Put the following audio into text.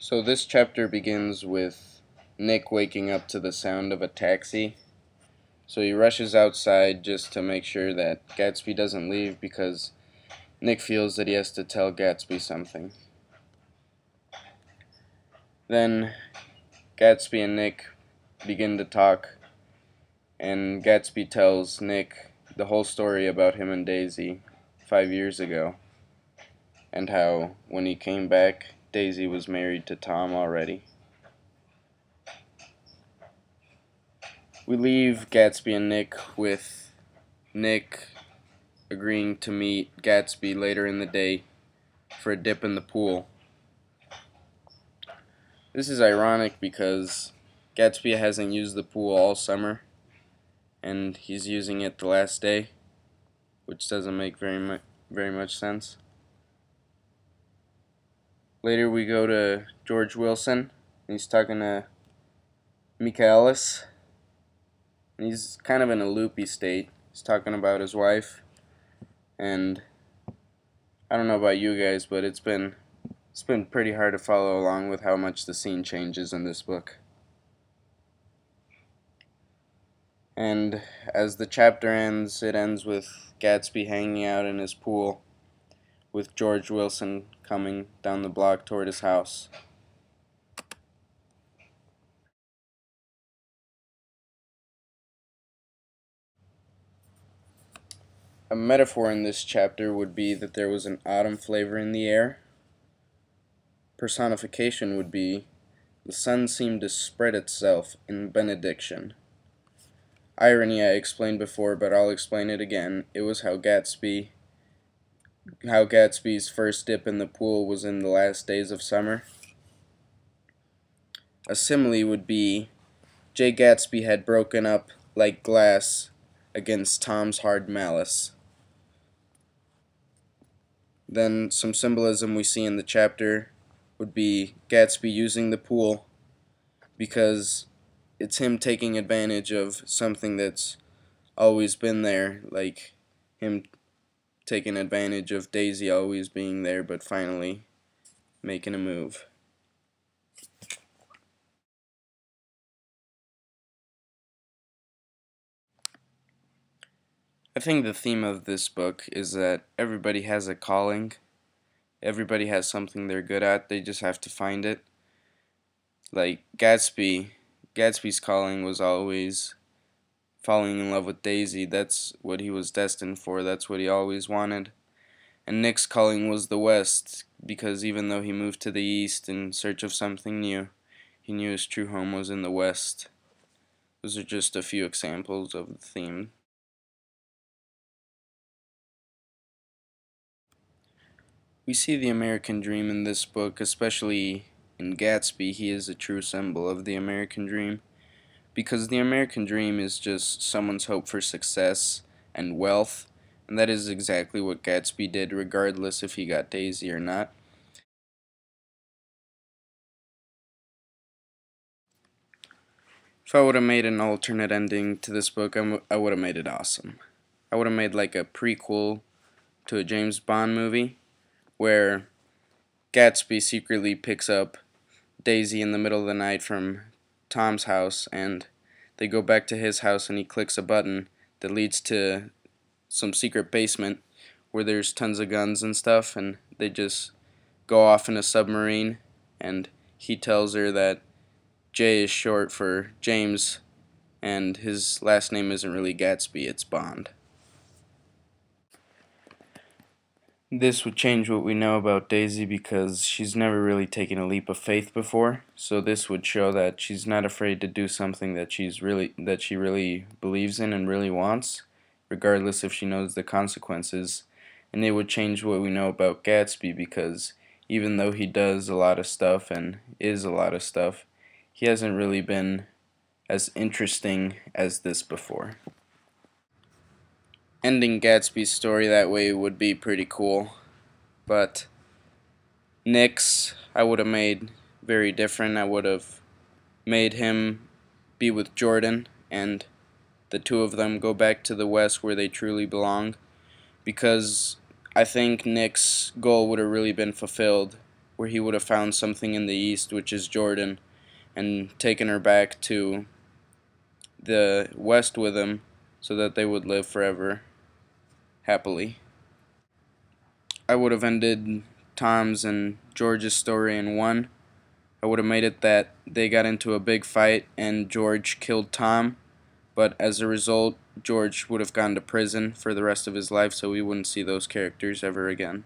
So this chapter begins with Nick waking up to the sound of a taxi. So he rushes outside just to make sure that Gatsby doesn't leave because Nick feels that he has to tell Gatsby something. Then Gatsby and Nick begin to talk, and Gatsby tells Nick the whole story about him and Daisy 5 years ago, and how when he came back, Daisy was married to Tom already. We leave Gatsby and Nick with Nick agreeing to meet Gatsby later in the day for a dip in the pool. This is ironic because Gatsby hasn't used the pool all summer, and he's using it the last day, which doesn't make very much sense. Later we go to George Wilson. He's talking to Michaelis, and he's kind of in a loopy state. He's talking about his wife, and I don't know about you guys, but it's been pretty hard to follow along with how much the scene changes in this book. And as the chapter ends, it ends with Gatsby hanging out in his pool with George Wilson coming down the block toward his house. A metaphor in this chapter would be that there was an autumn flavor in the air. Personification would be the sun seemed to spread itself in benediction. Irony I explained before, but I'll explain it again. It was how Gatsby's first dip in the pool was in the last days of summer. A simile would be Jay Gatsby had broken up like glass against Tom's hard malice. Then some symbolism we see in the chapter would be Gatsby using the pool because it's him taking advantage of something that's always been there, like him taking advantage of Daisy always being there but finally making a move. I think the theme of this book is that everybody has a calling. Everybody has something they're good at. They just have to find it. Like Gatsby's calling was always falling in love with Daisy. That's what he was destined for. That's what he always wanted. And Nick's calling was the West, because even though he moved to the East in search of something new, he knew his true home was in the West. Those are just a few examples of the theme. We see the American dream in this book, especially in Gatsby. He is a true symbol of the American dream, because the American dream is just someone's hope for success and wealth, and that is exactly what Gatsby did, regardless if he got Daisy or not. If I would have made an alternate ending to this book, I would have made it awesome. I would have made like a prequel to a James Bond movie, where Gatsby secretly picks up Daisy in the middle of the night from Tom's house, and they go back to his house and he clicks a button that leads to some secret basement where there's tons of guns and stuff, and they just go off in a submarine, and he tells her that J is short for James, and his last name isn't really Gatsby, it's Bond. This would change what we know about Daisy because she's never really taken a leap of faith before, so this would show that she's not afraid to do something that she really believes in and really wants, regardless if she knows the consequences. And it would change what we know about Gatsby because even though he does a lot of stuff and is a lot of stuff, he hasn't really been as interesting as this before. Ending Gatsby's story that way would be pretty cool, but Nick's I would have made very different. I would have made him be with Jordan and the two of them go back to the West where they truly belong, because I think Nick's goal would have really been fulfilled where he would have found something in the East, which is Jordan, and taken her back to the West with him so that they would live forever happily. I would have ended Tom's and George's story in one. I would have made it that they got into a big fight and George killed Tom, but as a result, George would have gone to prison for the rest of his life, so we wouldn't see those characters ever again.